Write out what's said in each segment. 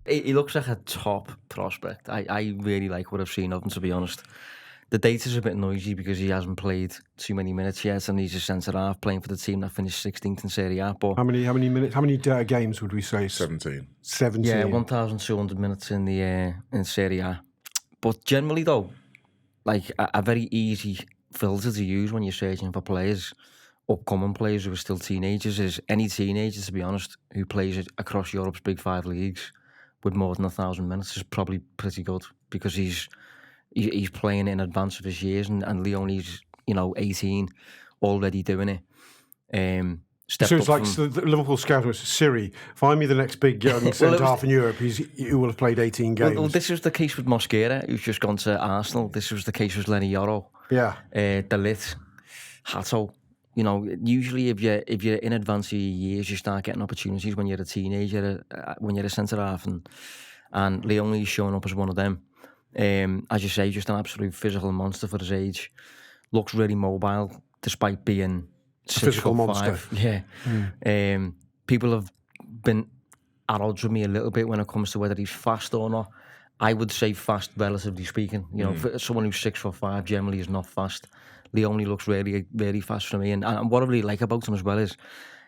he looks like a top prospect. I really like what I've seen of him, to be honest. The data's a bit noisy because he hasn't played too many minutes yet, and he's a centre-half playing for the team that finished 16th in Serie A. But How many minutes? How many games would we say? 17. 17. yeah, 1,200 minutes in the in Serie A. But generally, though, like a very easy filter to use when you're searching for players, upcoming players who are still teenagers, is any teenager, to be honest, who plays across Europe's big 5 leagues with more than 1,000 minutes is probably pretty good, because he's playing in advance of his years, and Leoni's 18, already doing it. So it's like the Liverpool scout was Siri, find me the next big young centre-half in Europe who will have played 18 games. Well, this was the case with Mosquera, who's just gone to Arsenal. This was the case with Lenny Yoro. Yeah. De Ligt, Hato. Usually if you're in advance of your years, you start getting opportunities when you're a teenager, when you're a centre-half, and Leoni's showing up as one of them. As you say, just an absolute physical monster for his age. Looks really mobile, despite being a physical monster. Yeah. People have been at odds with me a little bit when it comes to whether he's fast or not. I would say fast, relatively speaking. For someone who's 6'5", generally is not fast. Leoni looks really, really fast for me. And what I really like about him as well is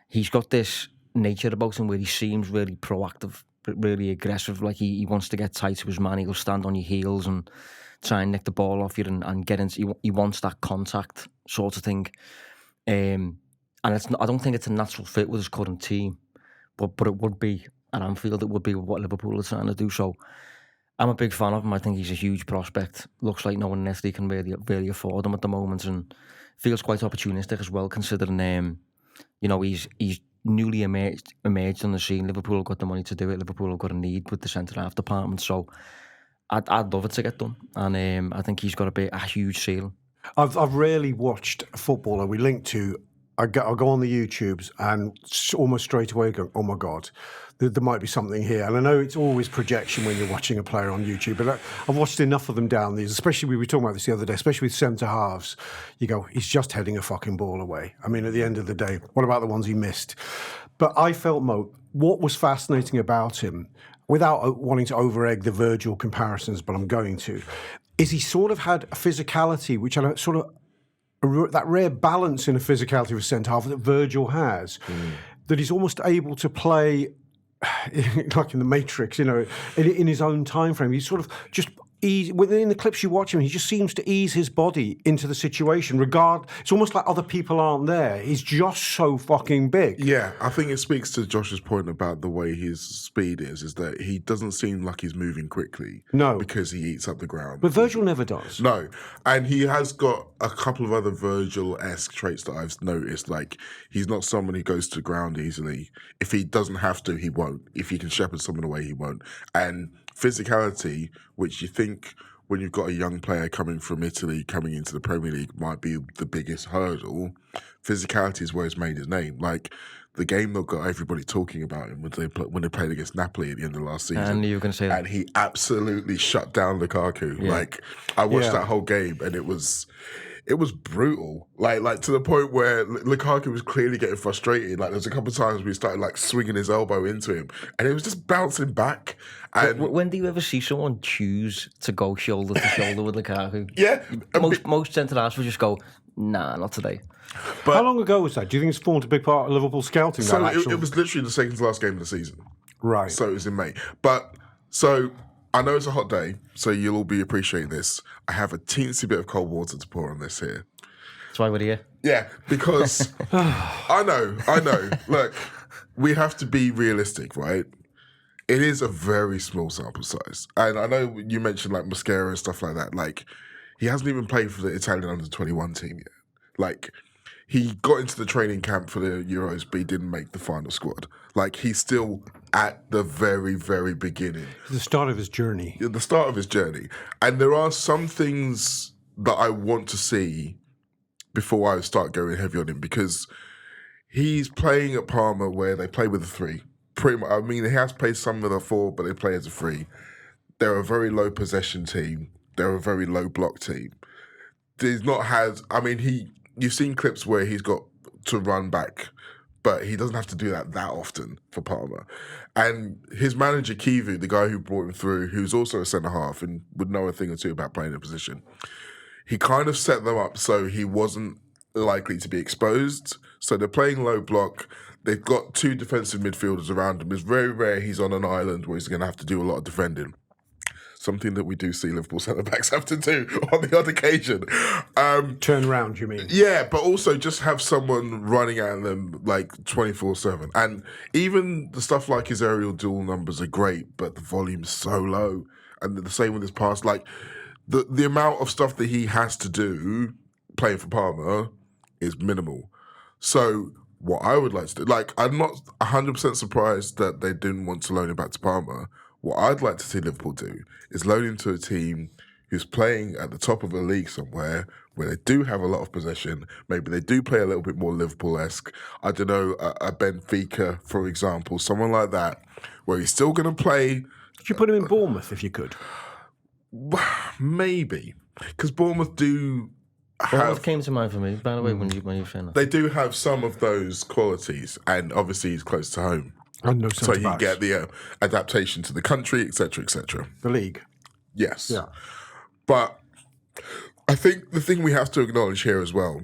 he's got this nature about him where he seems really proactive, really aggressive. Like he wants to get tight to his man. He'll stand on your heels and try and nick the ball off you and get into. He wants that contact sort of thing. And it's not, I don't think it's a natural fit with his current team, but it would be at Anfield. It would be what Liverpool are trying to do. So I'm a big fan of him. I think he's a huge prospect. Looks like no one in Italy can really afford him at the moment, and feels quite opportunistic as well, considering he's newly emerged on the scene. Liverpool have got the money to do it. Liverpool have got a need with the centre-half department. So I'd love it to get done, and I think he's got a huge ceiling. I've rarely watched a footballer we link to. I'll go on the YouTubes and almost straight away go, oh my God, there might be something here. And I know it's always projection when you're watching a player on YouTube, but I've watched enough of them down these, especially we were talking about this the other day, especially with centre-halves. You go, he's just heading a fucking ball away. I mean, at the end of the day, what about the ones he missed? But I felt, Mo, what was fascinating about him, without wanting to over-egg the Virgil comparisons, but I'm going to, is he sort of had a physicality, which I sort of, that rare balance in a physicality of a centre-half that Virgil has, that he's almost able to play, like in the Matrix, in his own time frame. He's sort of just within the clips you watch him, he just seems to ease his body into the situation. It's almost like other people aren't there. He's just so fucking big. Yeah, I think it speaks to Josh's point about the way his speed is that he doesn't seem like he's moving quickly. No. Because he eats up the ground. But Virgil never does. No. And he has got a couple of other Virgil-esque traits that I've noticed. Like, he's not someone who goes to the ground easily. If he doesn't have to, he won't. If he can shepherd someone away, he won't. And physicality, which you think when you've got a young player coming from Italy, coming into the Premier League, might be the biggest hurdle. Physicality is where he's made his name. Like, the game that got everybody talking about him when they played against Napoli at the end of last season. And you were going to say that. And he absolutely shut down Lukaku. Yeah. Like, I watched that whole game, and it was brutal. Like to the point where Lukaku was clearly getting frustrated. Like, there's a couple of times we started like swinging his elbow into him, and it was just bouncing back. And when do you ever see someone choose to go shoulder to shoulder with Lukaku? Yeah, most centre-halves would just go, nah, not today. But how long ago was that? Do you think it's formed a big part of Liverpool scouting? So it was literally the second to last game of the season. Right. So it was in May. But so I know it's a hot day, so you'll all be appreciating this. I have a teensy bit of cold water to pour on this here. That's why we're here. Yeah, because I know. Look, we have to be realistic, right? It is a very small sample size. And I know you mentioned like Mosquera and stuff like that. Like, he hasn't even played for the Italian under-21 team yet. Like, he got into the training camp for the Euros, but he didn't make the final squad. Like, he's still at the very, very beginning. The start of his journey. The start of his journey. And there are some things that I want to see before I start going heavy on him, because he's playing at Parma where they play with a 3. Pretty much, I mean, he has played some with a 4, but they play as a 3. They're a very low possession team. They're a very low block team. He's not had, I mean, you've seen clips where he's got to run back but he doesn't have to do that often for Parma. And his manager, Kivu, the guy who brought him through, who's also a centre-half and would know a thing or two about playing the position, he kind of set them up so he wasn't likely to be exposed. So they're playing low block. They've got 2 defensive midfielders around him. It's very rare he's on an island where he's going to have to do a lot of defending. Something that we do see Liverpool centre-backs have to do on the odd occasion. Turn round, you mean? Yeah, but also just have someone running at them like 24/7. And even the stuff like his aerial duel numbers are great, but the volume's so low. And the same with his pass. Like, the amount of stuff that he has to do playing for Parma is minimal. So what I would like to do, like, I'm not 100% surprised that they didn't want to loan him back to Parma. What I'd like to see Liverpool do is loan him to a team who's playing at the top of a league somewhere where they do have a lot of possession. Maybe they do play a little bit more Liverpool-esque. I don't know, a Benfica, for example, someone like that, where he's still going to play. Could you put him in Bournemouth if you could? Maybe. Because Bournemouth do Bournemouth came to mind for me, by the way, when you were saying that. They do have some of those qualities, and obviously he's close to home. And no So you centre-backs. get the adaptation to the country, etc., etc. The league. Yes. Yeah. But I think the thing we have to acknowledge here as well,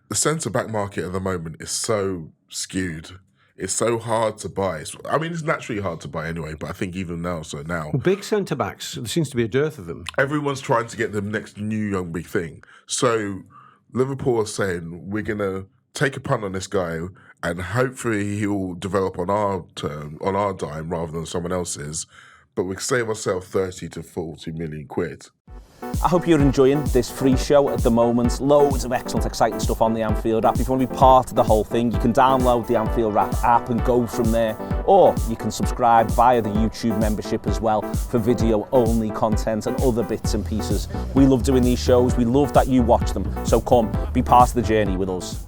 the centre-back market at the moment is so skewed. It's so hard to buy. I mean, it's naturally hard to buy anyway, but I think even now, Big centre-backs, there seems to be a dearth of them. everyone's trying to get the next new young big thing. So Liverpool are saying, we're going to take a punt on this guy and hopefully he'll develop on our term, on our dime rather than someone else's, but we can save ourselves 30 to 40 million quid. I hope you're enjoying this free show at the moment. Loads of excellent, exciting stuff on the Anfield app. If you want to be part of the whole thing, you can download the Anfield app and go from there. Or you can subscribe via the YouTube membership as well for video-only content and other bits and pieces. We love doing these shows. We love that you watch them. So come, be part of the journey with us.